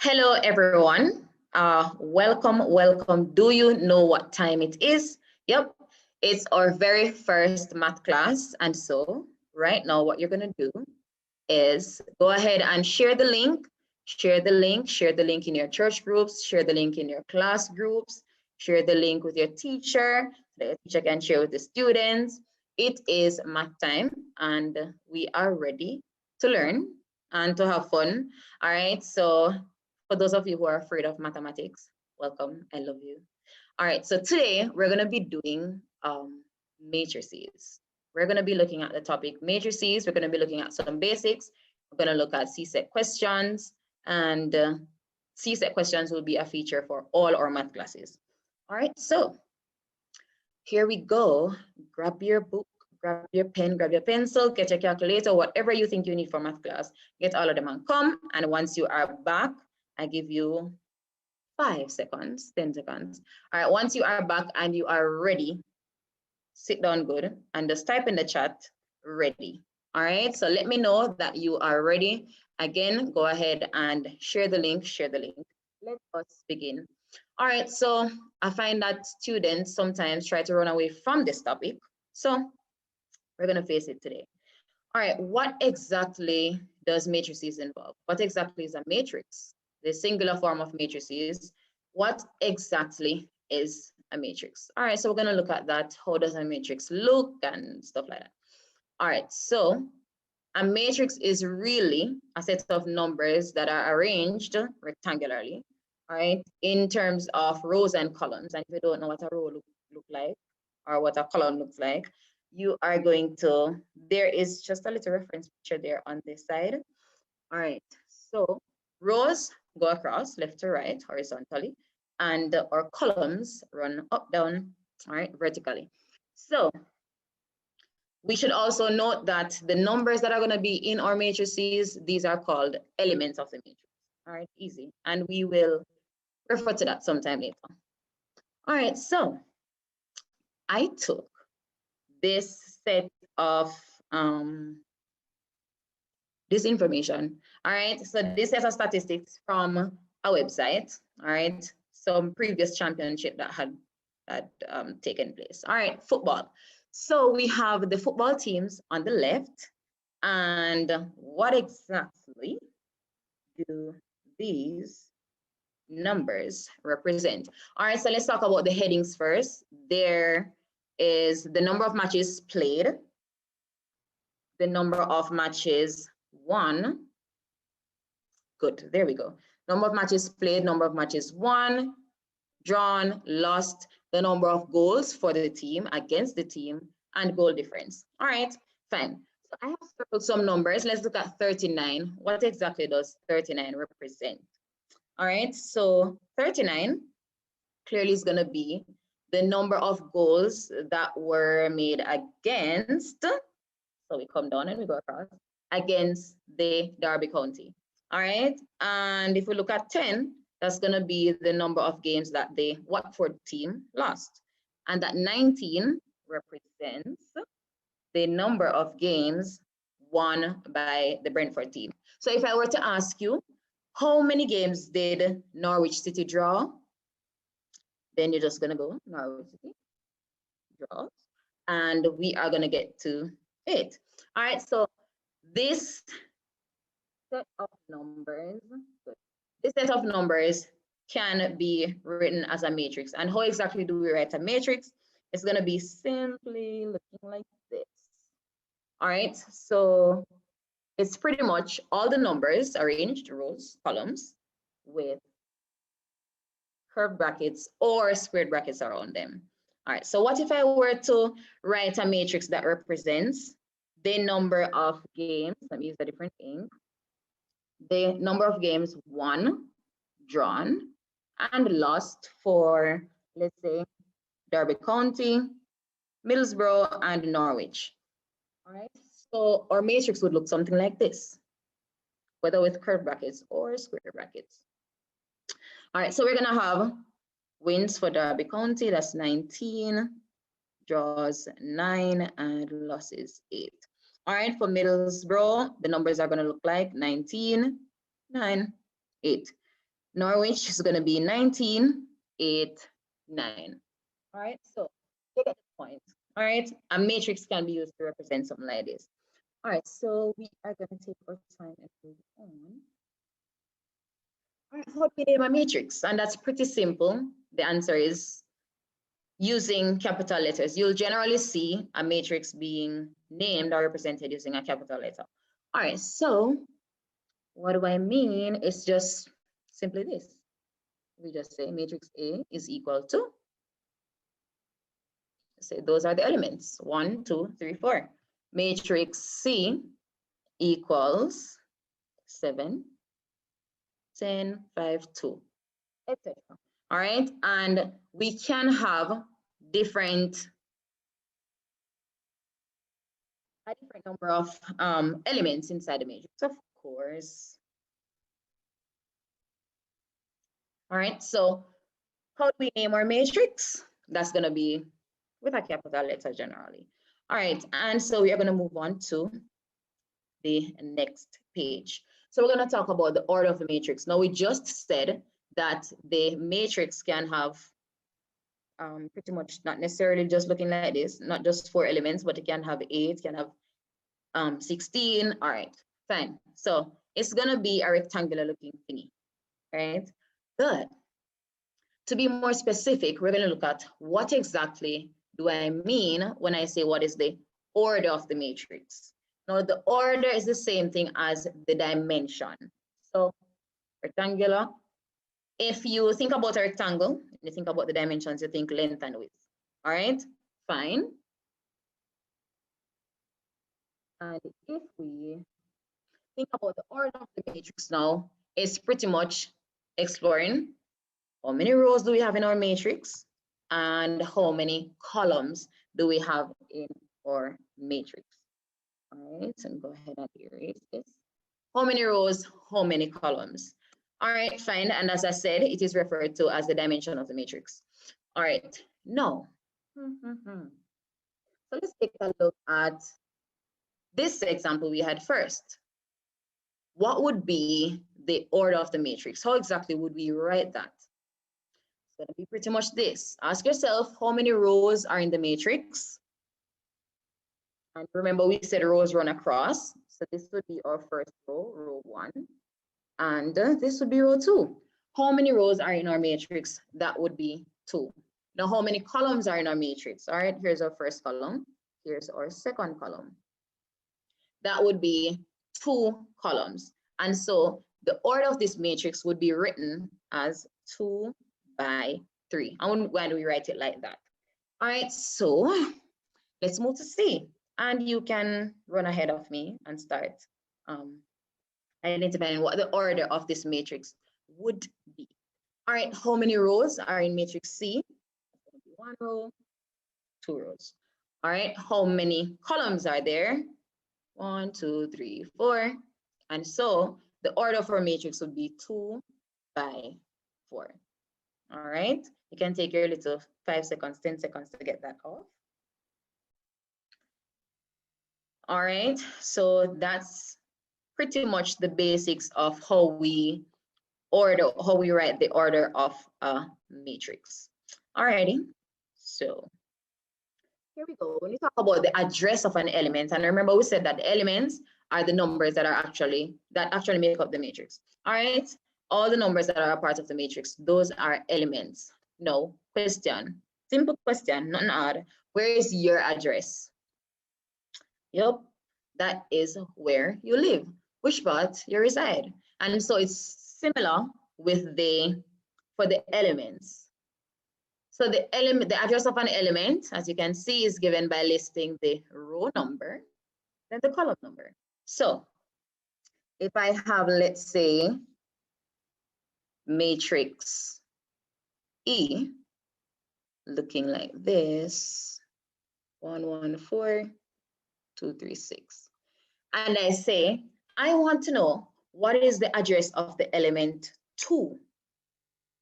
Hello, everyone. Welcome. Do you know what time it is? Yep, it's our very first math class. And so right now, what you're going to do is go ahead and share the link, share the link in your church groups, share the link in your class groups, share the link with your teacher, so the teacher can share with the students. It is math time and we are ready to learn and to have fun. All right, so for those of you who are afraid of mathematics, welcome, I love you. All right, so today we're gonna be doing matrices. We're gonna be looking at the topic matrices. We're gonna be looking at some basics. We're gonna look at C-set questions, and C-set questions will be a feature for all our math classes. All right, so here we go. Grab your book, grab your pen, grab your pencil, get your calculator, whatever you think you need for math class, get all of them and come. And once you are back, I give you 5 seconds, 10 seconds. All right, once you are back and you are ready, sit down good and just type in the chat, ready. All right, so let me know that you are ready. Again, go ahead and share the link, Let us begin. All right, so I find that students sometimes try to run away from this topic. So we're gonna face it today. All right, what exactly does matrices involve? What exactly is a matrix? The singular form of matrices. What exactly is a matrix? All right, so we're gonna look at that. How does a matrix look and stuff like that. All right, so a matrix is really a set of numbers that are arranged rectangularly, all right, in terms of rows and columns. And if you don't know what a row look like or what a column looks like, you are going to, there is just a little reference picture there on this side. All right, so rows go across left to right horizontally, and our columns run up, down, all right, vertically. So we should also note that the numbers that are going to be in our matrices, these are called elements of the matrix. All right, easy. And we will refer to that sometime later. All right, so I took this set of this information. All right, so this set of statistics from a website. All right, some previous championship that had taken place. All right, football. So we have the football teams on the left, and what exactly do these numbers represent? All right, so let's talk about the headings first. There is the number of matches played, the number of matches won. Good, there we go. Number of matches played, number of matches won, drawn, lost, the number of goals for the team, against the team, and goal difference. All right, fine. So I have circled some numbers. Let's look at 39. What exactly does 39 represent? All right, so 39 clearly is going to be the number of goals that were made against, so we come down and we go across, against the Derby County. All right, and if we look at 10, that's going to be the number of games that the Watford team lost. And that 19 represents the number of games won by the Brentford team. So if I were to ask you, how many games did Norwich City draw? Then you're just going to go Norwich City draws, and we are going to get to it. All right, so this set of numbers, can be written as a matrix. And how exactly do we write a matrix? It's going to be simply looking like this. All right, so it's pretty much all the numbers arranged, rows, columns, with curved brackets or squared brackets around them. All right, so what if I were to write a matrix that represents the number of games, let me use a different ink, the number of games won, drawn, and lost for, let's say, Derby County, Middlesbrough, and Norwich. All right, so our matrix would look something like this, whether with curved brackets or square brackets. All right, so we're gonna have wins for Derby County, that's 19, draws 9, and losses 8. All right, for Middlesbrough, the numbers are gonna look like 19, 9, 8. Norwich is going to be 19, 8, 9. All right, so you get the point. All right, a matrix can be used to represent something like this. All right, so we are going to take our time and move on. All right, how do we name a matrix? And that's pretty simple. The answer is using capital letters. You'll generally see a matrix being named or represented using a capital letter. All right, so what do I mean? It's just simply this. We just say matrix A is equal to, say those are the elements, 1, 2, 3, 4. Matrix C equals 7, 10, 5, 2, etc. All right, and we can have a different number of elements inside the matrix, of course. All right, so how do we name our matrix? That's going to be with a capital letter generally. All right, and so we are going to move on to the next page. So we're going to talk about the order of the matrix. Now, we just said that the matrix can have pretty much not necessarily just looking like this, not just 4 elements, but it can have 8, can have 16. All right, fine. So it's going to be a rectangular looking thingy, right? But to be more specific, we're going to look at what exactly do I mean when I say what is the order of the matrix. Now, the order is the same thing as the dimension. So rectangular, if you think about a rectangle, you think about the dimensions, you think length and width. All right, fine. And if we think about the order of the matrix now, it's pretty much exploring how many rows do we have in our matrix and how many columns do we have in our matrix. All right, so go ahead and erase this. How many rows, how many columns? All right, fine. And as I said, it is referred to as the dimension of the matrix. All right, now, so let's take a look at this example we had first. What would be the order of the matrix? How exactly would we write that? It's going to be pretty much this. Ask yourself how many rows are in the matrix. And remember, we said rows run across. So this would be our first row, row 1. And this would be row 2. How many rows are in our matrix? That would be 2. Now, how many columns are in our matrix? All right, here's our first column. Here's our second column. That would be 2 columns. And so the order of this matrix would be written as 2 by 3. And why do we write it like that? All right, so let's move to C. And you can run ahead of me and start identifying what the order of this matrix would be. All right, how many rows are in matrix C? 1 row, 2 rows. All right, how many columns are there? 1, 2, 3, 4. And so the order of our matrix would be 2 by 4. All right, you can take your little 5 seconds, 10 seconds to get that off. All right, so that's pretty much the basics of how we write the order of a matrix. Alrighty, so here we go. When you talk about the address of an element, and remember we said that the elements are the numbers that actually make up the matrix. All right, all the numbers that are a part of the matrix, those are elements. No question, simple question, nothing odd. Where is your address? Yep, that is where you live, which part you reside. And so it's similar with for the elements. So the address of an element, as you can see, is given by listing the row number, then the column number. So if I have, let's say, matrix E, looking like this, 1, 1, 4, 2, 3, 6. And I say, I want to know what is the address of the element 2.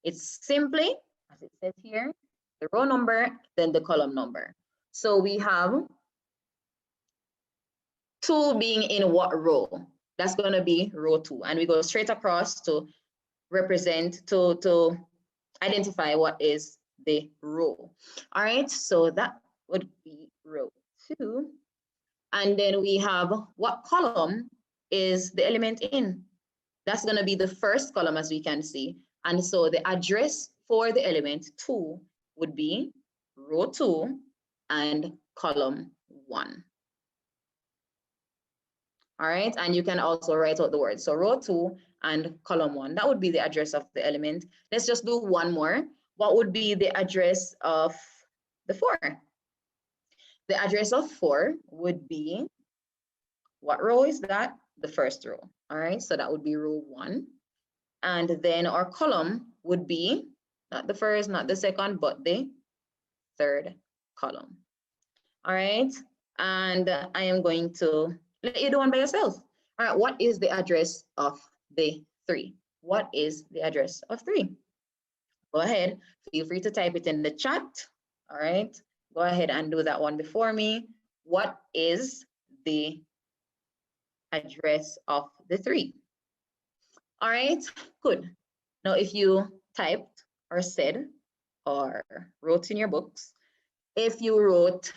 It's simply, as it says here, the row number, then the column number. So we have 2 being in what row? That's going to be row 2. And we go straight across to represent, to identify what is the row. All right, so that would be row 2. And then we have what column is the element in. That's going to be the first column, as we can see. And so the address for the element 2 would be row 2 and column 1. All right, and you can also write out the words. So row 2 and column 1, that would be the address of the element. Let's just do one more. What would be the address of the 4? The address of 4 would be, what row is that? The first row. All right, so that would be row 1. And then our column would be not the first, not the second, but the third column. All right, and I am going to let you do one by yourself. All right, what is the address of the 3? What is the address of 3? Go ahead, feel free to type it in the chat. All right, go ahead and do that one before me. What is the address of the 3? All right, good. Now, if you typed or said or wrote in your books, if you wrote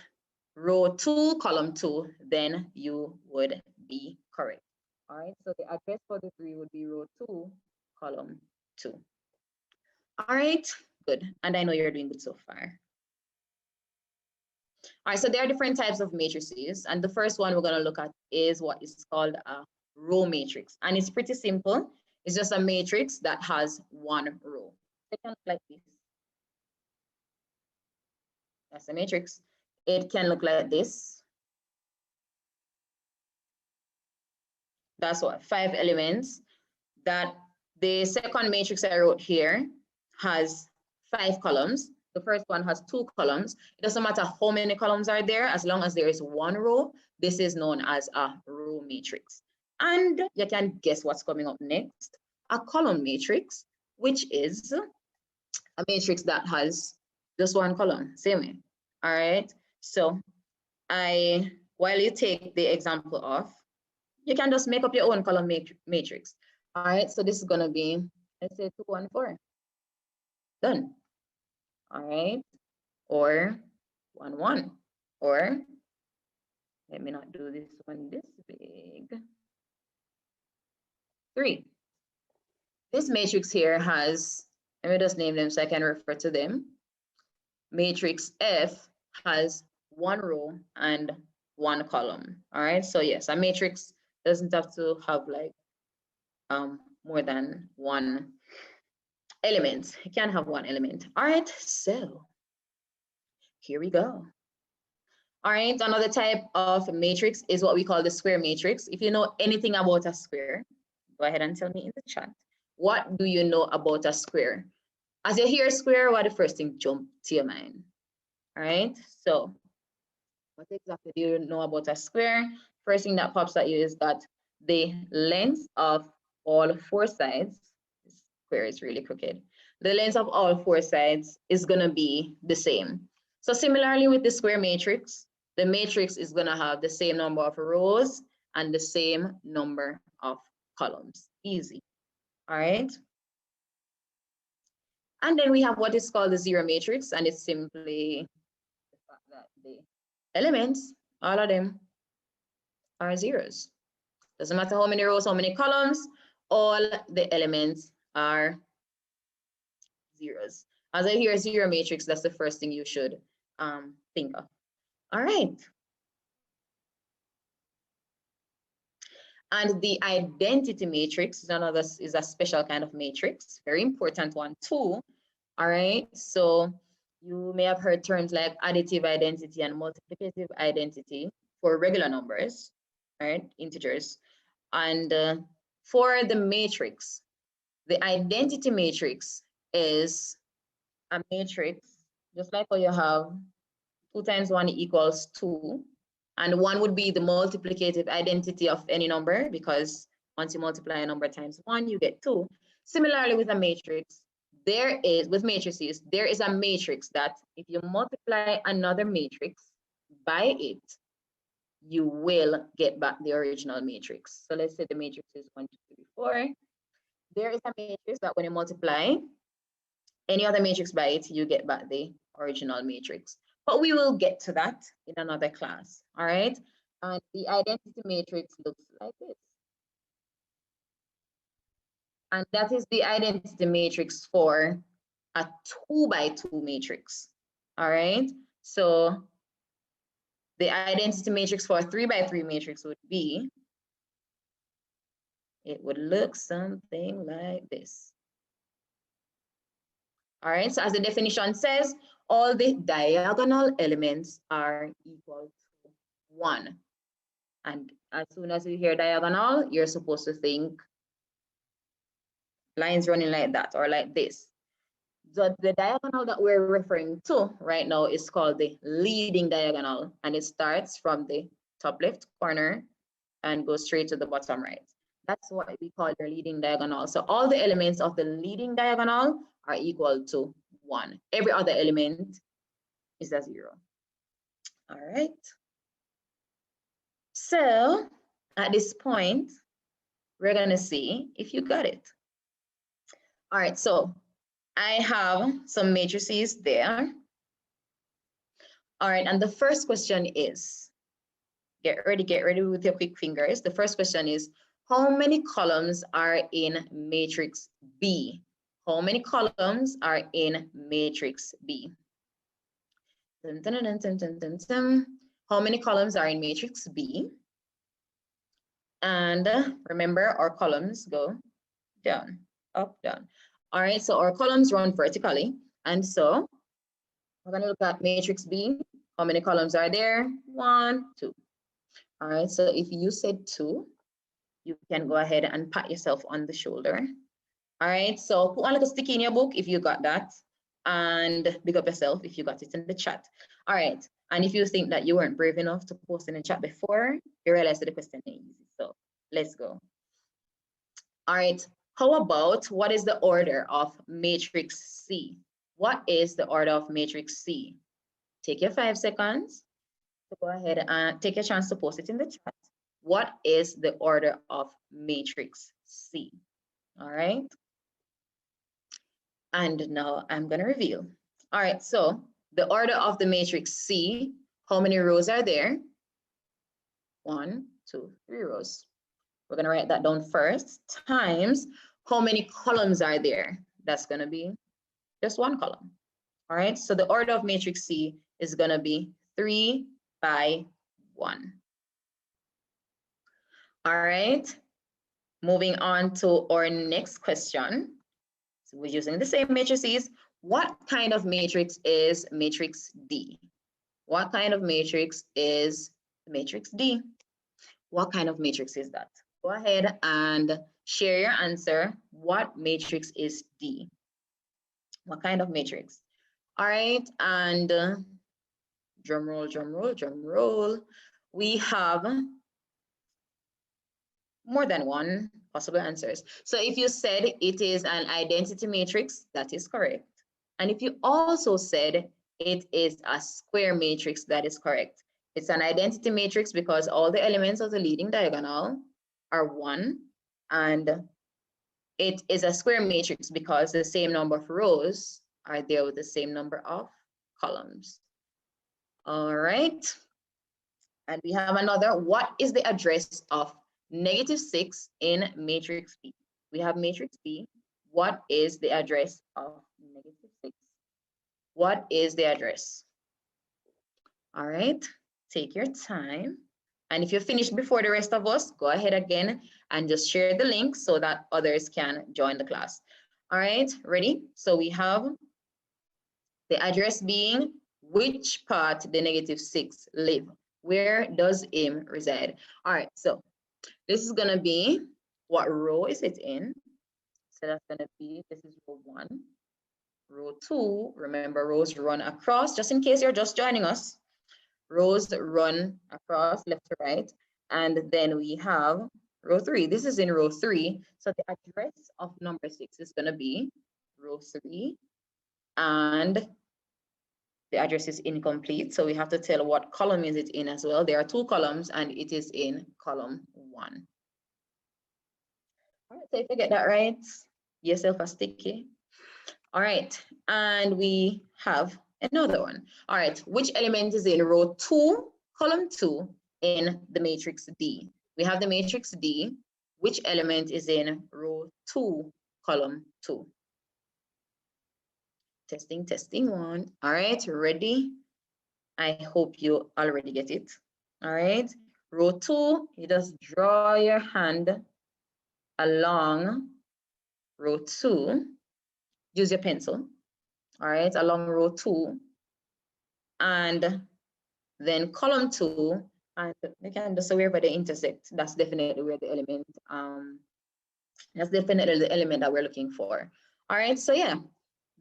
row 2, column 2, then you would be correct. All right, so the address for the 3 would be row 2, column 2. All right, good. And I know you're doing good so far. All right, so there are different types of matrices. And the first one we're going to look at is what is called a row matrix. And it's pretty simple. It's just a matrix that has one row. It can look like this. That's a matrix. It can look like this. That's what, 5 elements. That the second matrix I wrote here has 5 columns. The first one has 2 columns. It doesn't matter how many columns are there, as long as there is one row. This is known as a row matrix. And you can guess what's coming up next. A column matrix, which is a matrix that has just one column, same way. All right, so while you take the example off, you can just make up your own column matrix. All right, so this is gonna be, let's say 2, 1, 4. Done. All right, or 1, 1, or let me not do this one this big. 3. This matrix here has, let me just name them so I can refer to them. Matrix F has 1 row and 1 column. All right, so yes, a matrix doesn't have to have like more than 1 element. It can have 1 element. All right, so here we go. All right, another type of matrix is what we call the square matrix. If you know anything about a square, go ahead and tell me in the chat. What do you know about a square? As you hear square, what the first thing jump to your mind? All right, so what exactly do you know about a square? First thing that pops at you is that the length of all 4 sides, this square is really crooked. The length of all 4 sides is gonna be the same. So similarly with the square matrix, the matrix is gonna have the same number of rows and the same number of columns. Easy. All right. And then we have what is called the zero matrix, and it's simply the fact that the elements, all of them, are zeros. Doesn't matter how many rows, how many columns, all the elements are zeros. As I hear zero matrix, that's the first thing you should think of. All right. And the identity matrix is a special kind of matrix, very important one too. All right, so you may have heard terms like additive identity and multiplicative identity for regular numbers, right, integers. And for the matrix, the identity matrix is a matrix, just like how you have 2 times 1 equals 2. And 1 would be the multiplicative identity of any number, because once you multiply a number times 1, you get 2. Similarly with a matrix, with matrices, there is a matrix that if you multiply another matrix by it, you will get back the original matrix. So let's say the matrix is 1, 2, 3, 4. there is a matrix that when you multiply any other matrix by it, you get back the original matrix. But we will get to that in another class, all right? And the identity matrix looks like this. And that is the identity matrix for a 2 by 2 matrix, all right? So the identity matrix for a 3 by 3 matrix would be, it would look something like this. All right, so as the definition says, all the diagonal elements are equal to 1. And as soon as you hear diagonal, you're supposed to think lines running like that or like this. So the diagonal that we're referring to right now is called the leading diagonal, and it starts from the top left corner and goes straight to the bottom right. That's what we call the leading diagonal. So all the elements of the leading diagonal are equal to 1. Every other element is a 0. All right. So at this point, we're going to see if you got it. All right, so I have some matrices there. All right, and the first question is, get ready with your quick fingers. The first question is, how many columns are in matrix B? How many columns are in matrix B? Dun, dun, dun, dun, dun, dun, dun. How many columns are in matrix B? And remember, our columns go down, up, down. All right, so our columns run vertically. And so we're going to look at matrix B. How many columns are there? 1, 2. All right, so if you said 2, you can go ahead and pat yourself on the shoulder. All right, so put a little sticky in your book if you got that, and big up yourself if you got it in the chat. All right, and if you think that you weren't brave enough to post in the chat before, you realize that the question is easy. So let's go. All right, how about what is the order of matrix C? What is the order of matrix C? Take your 5 seconds to go ahead and take a chance to post it in the chat. What is the order of matrix C? All right. And now I'm going to reveal. All right, so the order of the matrix C, how many rows are there? 1, 2, 3 rows. We're going to write that down first, times how many columns are there? That's going to be just 1 column. All right, so the order of matrix C is going to be 3 by 1. All right, moving on to our next question. So we're using the same matrices. What kind of matrix is matrix D? What kind of matrix is matrix D? What kind of matrix is that? Go ahead and share your answer. What matrix is D? What kind of matrix? All right, and drum roll, drum roll, drum roll. We have more than one possible answers. So if you said it is an identity matrix, that is correct. And if you also said it is a square matrix, that is correct. It's an identity matrix because all the elements of the leading diagonal are 1, and it is a square matrix because the same number of rows are there with the same number of columns. All right. And we have another. What is the address of -6 in matrix B? We have matrix B. What is the address of -6? What is the address? All right, take your time. And if you finish before the rest of us, go ahead again and just share the link so that others can join the class. All right, ready? So we have the address being which part the -6 live. Where does him reside? All right, so this is gonna be, what row is it in? So that's gonna be, this is row 1. Row 2, remember rows run across, just in case you're just joining us. Rows run across left to right. And then we have row 3. This is in row 3. So the address of number 6 is gonna be row 3. And the address is incomplete, so we have to tell what column is it in as well. There are 2 columns and it is in column 1. All right, so if you get that right, yourself a sticky. All right, and we have another one. All right, which element is in row 2, column 2 in the matrix D? We have the matrix D. Which element is in row 2, column 2? Testing, testing one. All right, ready? I hope you already get it. All right, row 2, you just draw your hand along row 2. Use your pencil. All right, along row 2. And then column 2, and you can just wherever they intersect, that's definitely where the element, that's definitely the element that we're looking for. All right, so yeah,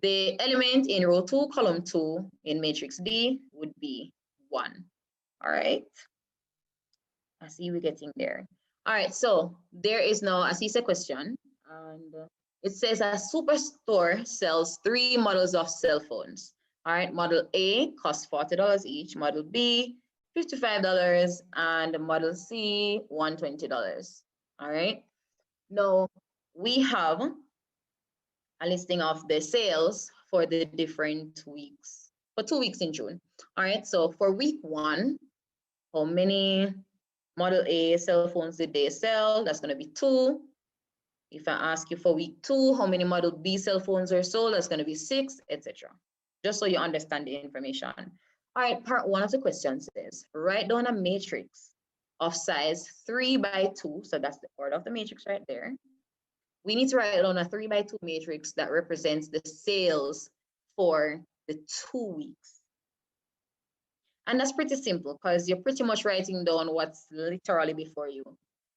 the element in row 2, column 2 in matrix D would be 1. All right, I see we're getting there. All right, so there is now a CXC question, and it says a superstore sells 3 models of cell phones. All right, model A costs $40 each, model B $55, and model C $120. All right, now we have a listing of the sales for the different weeks, for 2 weeks in June. All right, so for week 1, how many model A cell phones did they sell? That's going to be 2. If I ask you for week 2, how many model B cell phones are sold? That's going to be 6, etc. Just so you understand the information. All right, part 1 of the question says, write down a matrix of size 3 by 2. So that's the order of the matrix right there. We need to write down a 3 by 2 matrix that represents the sales for the 2 weeks. And that's pretty simple because you're pretty much writing down what's literally before you.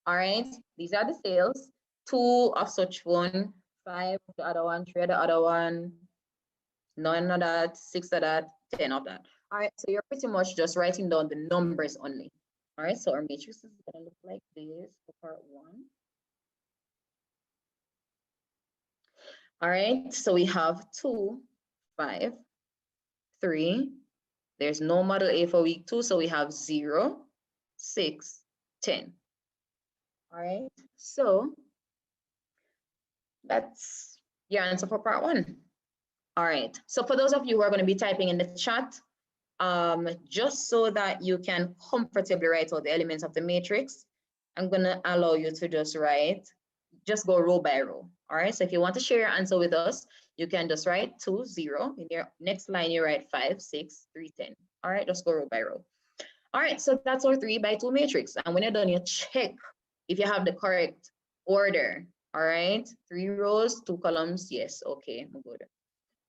All right, these are the sales. 2 of such phone, 5 of the other one, 3 of the other one, 9 of that, 6 of that, 10 of that. All right, so you're pretty much just writing down the numbers only. All right, so our matrix is gonna look like this for part 1. All right, so we have 2, 5, 3. There's no model A for week 2, so we have 0, 6, 10. All right, so that's your answer for part 1. All right, so for those of you who are going to be typing in the chat, just so that you can comfortably write out the elements of the matrix, I'm going to allow you to just go row by row. All right, so if you want to share your answer with us, you can just write 2, 0. In your next line, you write 5, 6, 3, 10. All right, just go row by row. All right, so that's our 3 by 2 matrix. And when you're done, you check if you have the correct order. All right, 3 rows, 2 columns. Yes, okay, I'm good.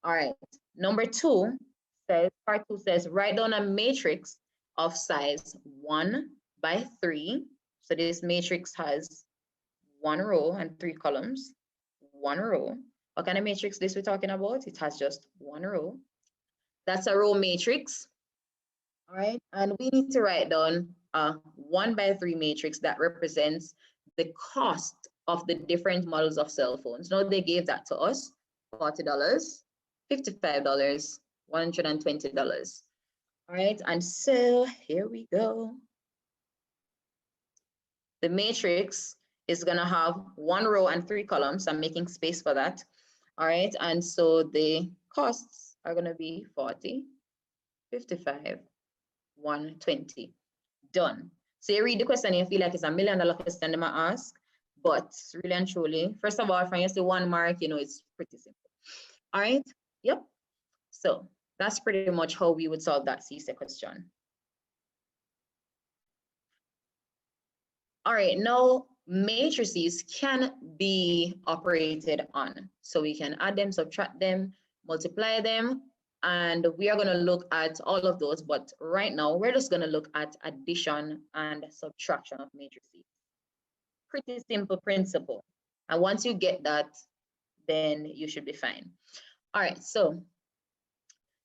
All right, number 2 says, part 2 says, write down a matrix of size 1 by 3. So this matrix has 1 row and 3 columns. 1 row. What kind of matrix this we're talking about? It has just 1 row. That's a row matrix. All right, and we need to write down a 1 by 3 matrix that represents the cost of the different models of cell phones. Now they gave that to us, $40, $55, $120. All right, and so here we go. The matrix is gonna have 1 row and 3 columns. I'm making space for that. All right, and so the costs are gonna be 40, 55, 120. Done. So you read the question and you feel like it's $1 million question they might ask, but really and truly, first of all, from you see 1 mark, you know, it's pretty simple. All right, yep. So that's pretty much how we would solve that CXC question. All right, now matrices can be operated on. So we can add them, subtract them, multiply them, and we are going to look at all of those. But right now, we're just going to look at addition and subtraction of matrices. Pretty simple principle. And once you get that, then you should be fine. All right, so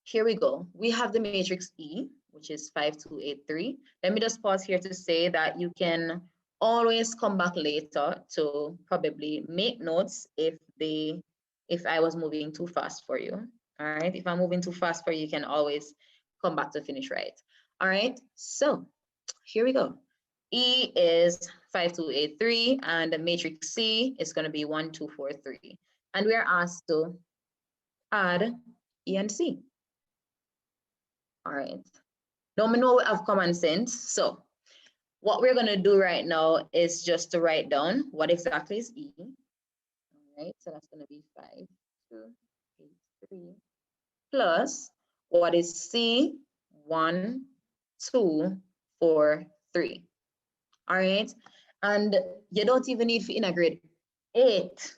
here we go. We have the matrix E, which is 5283. Let me just pause here to say that you can always come back later to probably make notes if I was moving too fast for you. All right, if I'm moving too fast for you, you can always come back to finish right. All right, so here we go. E is 5283 and the matrix C is going to be 1243. and we are asked to add E and C. All right. Now we know we have common sense. So what we're going to do right now is just to write down what exactly is E. All right. So that's going to be 5, 2, 8, 3 plus what is C, 1, 2, 4, 3. All right. And you don't even need to integrate 8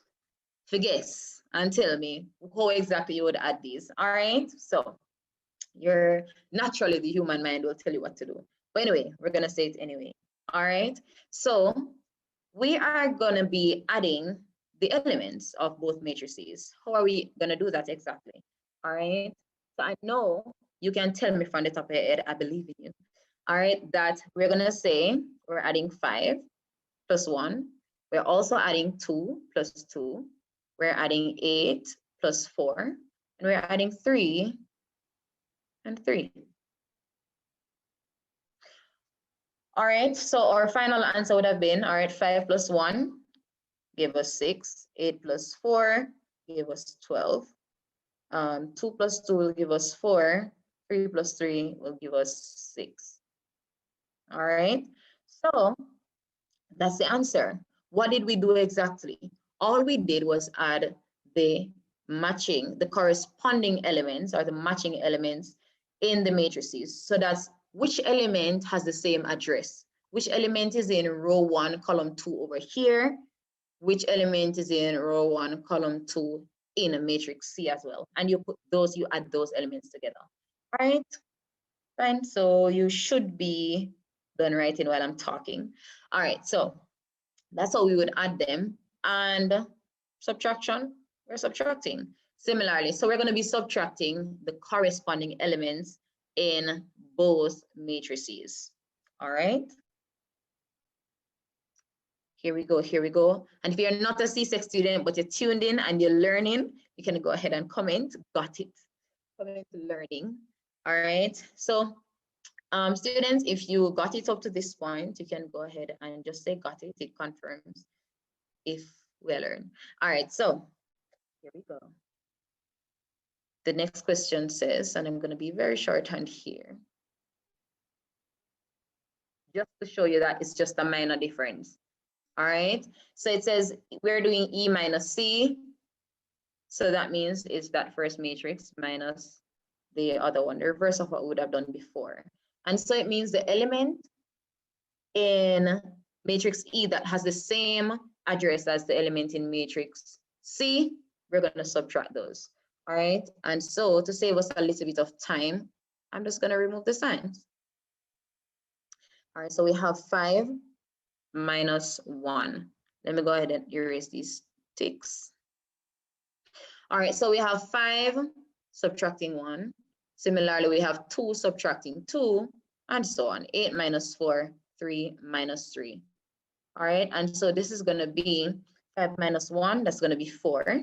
to guess and tell me how exactly you would add these. All right. So you're naturally, the human mind will tell you what to do. But anyway, we're going to say it anyway. All right. So we are going to be adding the elements of both matrices. How are we going to do that exactly? All right. So I know you can tell me from the top of your head, I believe in you. All right, that we're going to say we're adding 5 plus 1. We're also adding 2 plus 2. We're adding 8 plus 4. And we're adding 3 and 3. All right, so our final answer would have been, all right, 5 plus 1 gave us 6. 8 plus 4 gave us 12. 2 plus 2 will give us 4. 3 plus 3 will give us 6. All right, so that's the answer. What did we do exactly? All we did was add the matching, the corresponding elements or the matching elements in the matrices. So that's which element has the same address, which element is in row 1, column 2 over here, which element is in row 1, column 2 in a matrix C as well. And you put those, you add those elements together. All right, fine. So you should be done writing while I'm talking. All right, so that's how we would add them. And subtraction, we're subtracting. Similarly, so we're going to be subtracting the corresponding elements in both matrices. All right. Here we go, here we go. And if you're not a C6 student, but you're tuned in and you're learning, you can go ahead and comment, got it. Comment learning. All right. So students, if you got it up to this point, you can go ahead and just say got it. It confirms if we learn. All right, so here we go. The next question says, and I'm going to be very shorthand here, just to show you that it's just a minor difference. All right, so it says we're doing E minus C. So that means it's that first matrix minus the other one, the reverse of what we would have done before. And so it means the element in matrix E that has the same address as the element in matrix C, we're going to subtract those. All right. And so to save us a little bit of time, I'm just going to remove the signs. All right. So we have 5 minus 1. Let me go ahead and erase these ticks. All right. So we have 5 subtracting 1. Similarly, we have 2 subtracting 2, and so on. 8 minus 4, 3 minus 3. All right. And so this is going to be 5 minus 1. That's going to be 4.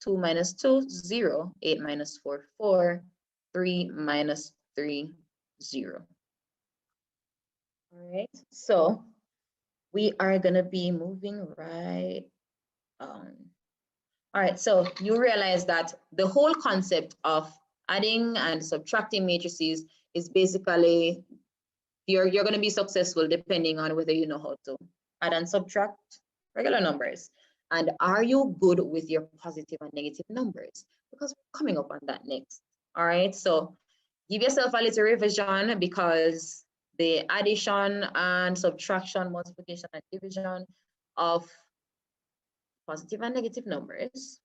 2 minus 2, 0. 8 minus 4, 4. 3 minus 3, 0. All right. So we are going to be moving right on. All right. So you realize that the whole concept of adding and subtracting matrices is basically you're going to be successful depending on whether you know how to add and subtract regular numbers. And are you good with your positive and negative numbers? Because we're coming up on that next. All right. So give yourself a little revision, because the addition and subtraction, multiplication and division of positive and negative numbers,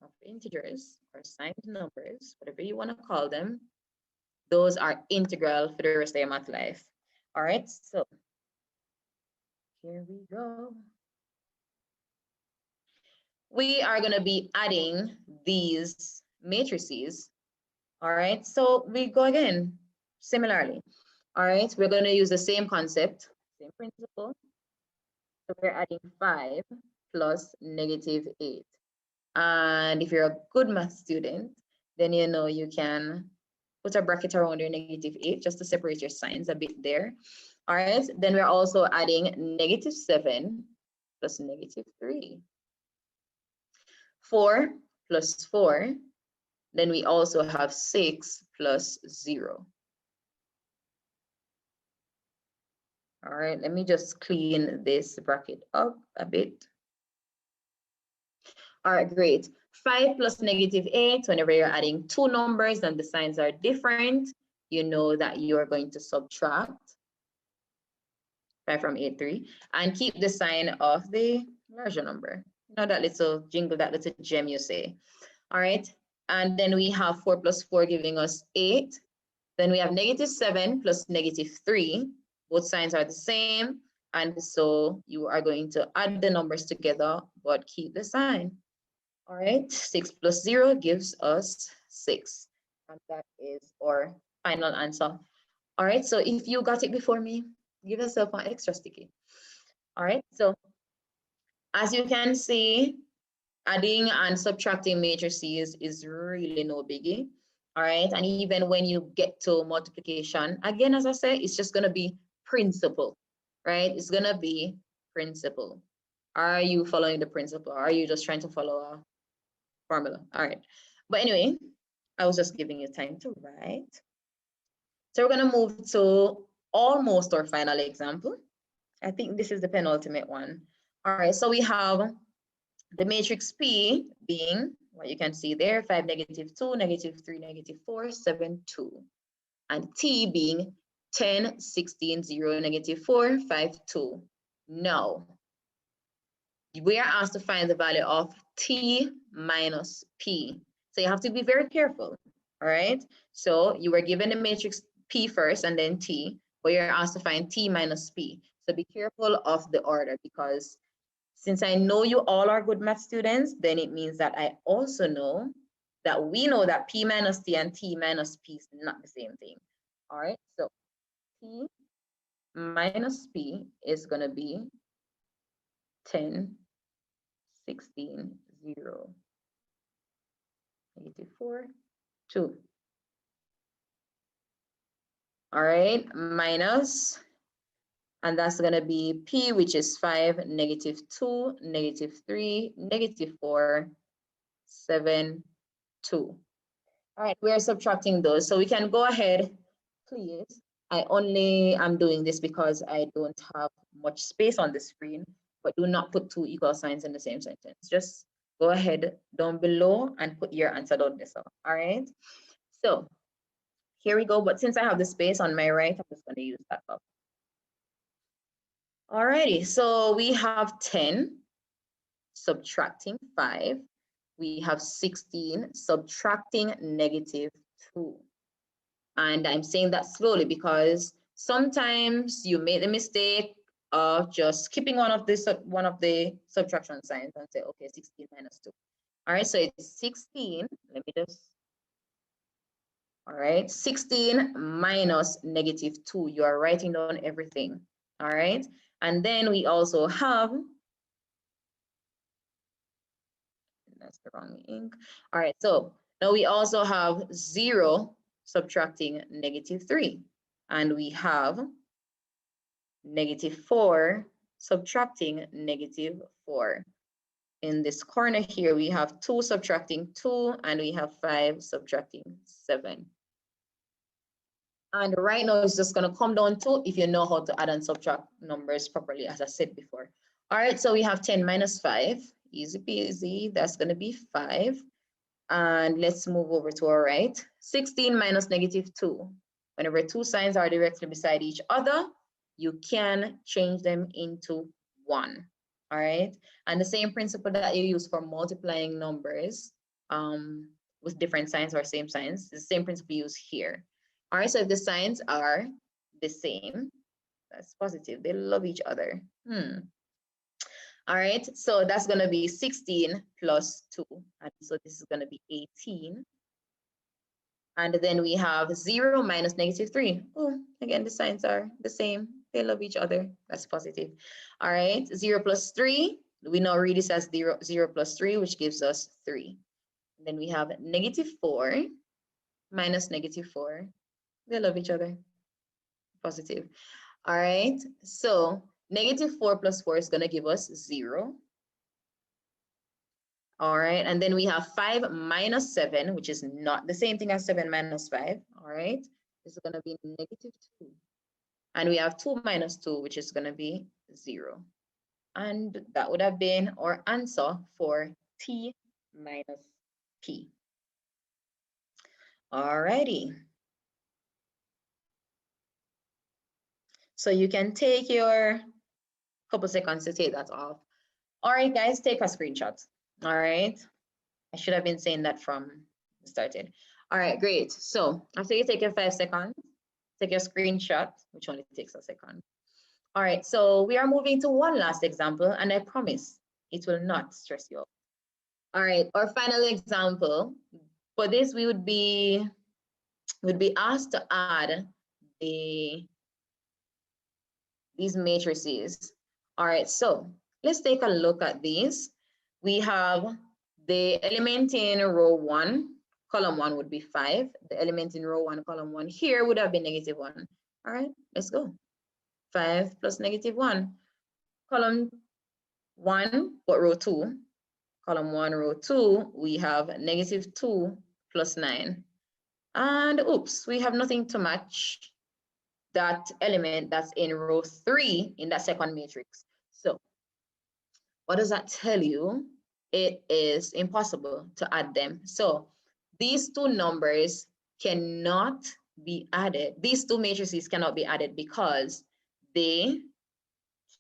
of integers or signed numbers, whatever you want to call them, those are integral for the rest of your math life. All right, so here we go. We are going to be adding these matrices. All right, so we go again similarly. All right, we're going to use the same concept, same principle. So we're adding 5 plus negative 8. And if you're a good math student, then you know you can put a bracket around your negative 8 just to separate your signs a bit there. All right, then we're also adding negative 7 plus negative 3. 4 plus 4. Then we also have 6 plus 0. All right, let me just clean this bracket up a bit. All right, great. 5 plus -8, whenever you're adding two numbers and the signs are different, you know that you're going to subtract 5 from 8, 3, and keep the sign of the larger number. You know that little jingle, that little gem you say. All right, and then we have 4 plus 4 giving us 8. Then we have -7 plus -3. Both signs are the same, and so you are going to add the numbers together, but keep the sign. All right, 6 plus 0 gives us 6. And that is our final answer. All right, so if you got it before me, give yourself an extra sticky. All right, so as you can see, adding and subtracting matrices is really no biggie. All right, and even when you get to multiplication, again, as I said, it's just going to be principle, right? It's going to be principle. Are you following the principle? Are you just trying to follow a formula? All right, but anyway, I was just giving you time to write. So we're going to move to almost our final example. I think this is the penultimate one. All right, so we have the matrix P being what you can see there, 5, -2, -3, -4, 7, 2. And T being 10, 16, 0, -4, 5, 2. Now, we are asked to find the value of T minus P. So you have to be very careful, all right? So you were given the matrix P first and then T, but you're asked to find T minus P. So be careful of the order, because since I know you all are good math students, then it means that I also know that we know that P minus T and T minus P is not the same thing. All right, so T minus P is going to be 10, 16, 0, -4, 2. All right, minus, and that's going to be P, which is 5, -2, -3, -4, 7, 2. All right, we're subtracting those. So we can go ahead, please. I only am doing this because I don't have much space on the screen, but do not put two equal signs in the same sentence. Just go ahead down below and put your answer down there. So, all right. So here we go. But since I have the space on my right, I'm just going to use that up. All righty. So we have 10 subtracting 5. We have 16 subtracting -2. And I'm saying that slowly because sometimes you make the mistake of just skipping one of the subtraction signs and say, okay, 16 minus 2. All right, so it's 16. Let me just. All right, 16 minus -2. You are writing down everything. All right, and then we also have. That's the wrong ink. All right, so now we also have 0 subtracting -3, and we have -4 subtracting -4. In this corner here, we have 2 subtracting 2, and we have 5 subtracting 7. And right now, it's just going to come down to if you know how to add and subtract numbers properly, as I said before. All right, so we have 10 minus 5. Easy peasy. That's going to be 5. And let's move over to our right. 16 minus -2. Whenever two signs are directly beside each other, you can change them into 1. All right. And the same principle that you use for multiplying numbers with different signs or same signs, the same principle used here. All right. So if the signs are the same, that's positive. They love each other. All right, so that's going to be 16 plus 2. And so this is going to be 18. And then we have 0 minus -3. Oh, again, the signs are the same. They love each other. That's positive. All right, 0 plus 3. We now read this as 0 plus 3, which gives us 3. And then we have -4 minus -4. They love each other. Positive. All right, so -4 plus 4 is going to give us 0. All right, and then we have 5 minus 7, which is not the same thing as 7 minus 5. All right, this is going to be negative 2. And we have 2 minus 2, which is going to be 0. And that would have been our answer for T minus P. All righty. So you can take your couple seconds to take that off. All right, guys, take a screenshot. All right. I should have been saying that from the started. All right, great. So after you take your 5 seconds, take your screenshot, which only takes a second. All right, so we are moving to one last example, and I promise it will not stress you out. All right, our final example. For this, we would be asked to add these matrices. All right, so let's take a look at these. We have the element in row 1, column 1 would be 5. The element in row 1, column 1 here would have been negative 1. All right, let's go. 5 plus negative 1. Column 1, but row 2. Column 1, row 2, we have negative 2 plus 9. And oops, we have nothing to match that element that's in row 3 in that second matrix. So what does that tell you? It is impossible to add them. So these two numbers cannot be added. These two matrices cannot be added because they,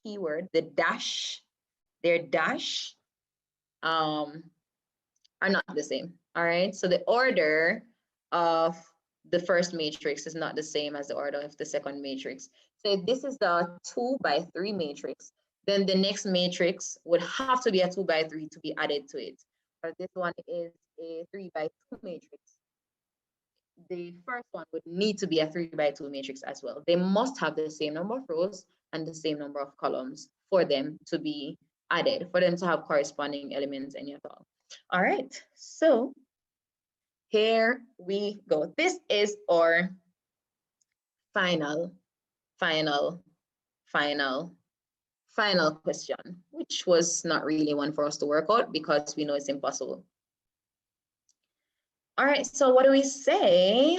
keyword, the dash, their dash are not the same. All right. So the order of the first matrix is not the same as the order of the second matrix. So if this is the 2 by 3 matrix, then the next matrix would have to be a 2 by 3 to be added to it. But this one is a 3 by 2 matrix. The first one would need to be a 3 by 2 matrix as well. They must have the same number of rows and the same number of columns for them to be added, for them to have corresponding elements in your all. All right, so here we go. This is our final question, which was not really one for us to work out because we know it's impossible. All right, so what do we say?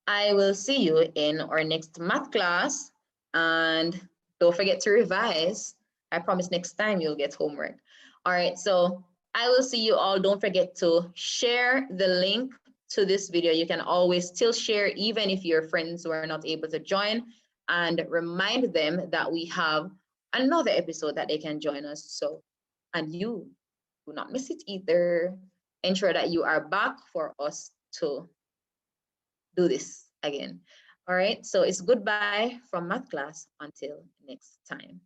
I will see you in our next math class, and don't forget to revise. I promise next time you'll get homework. All right, so I will see you all. Don't forget to share the link to this video. You can always still share even if your friends were not able to join, and remind them that we have another episode that they can join us. So, and you do not miss it either. Ensure that you are back for us to do this again. All right, so it's goodbye from math class until next time.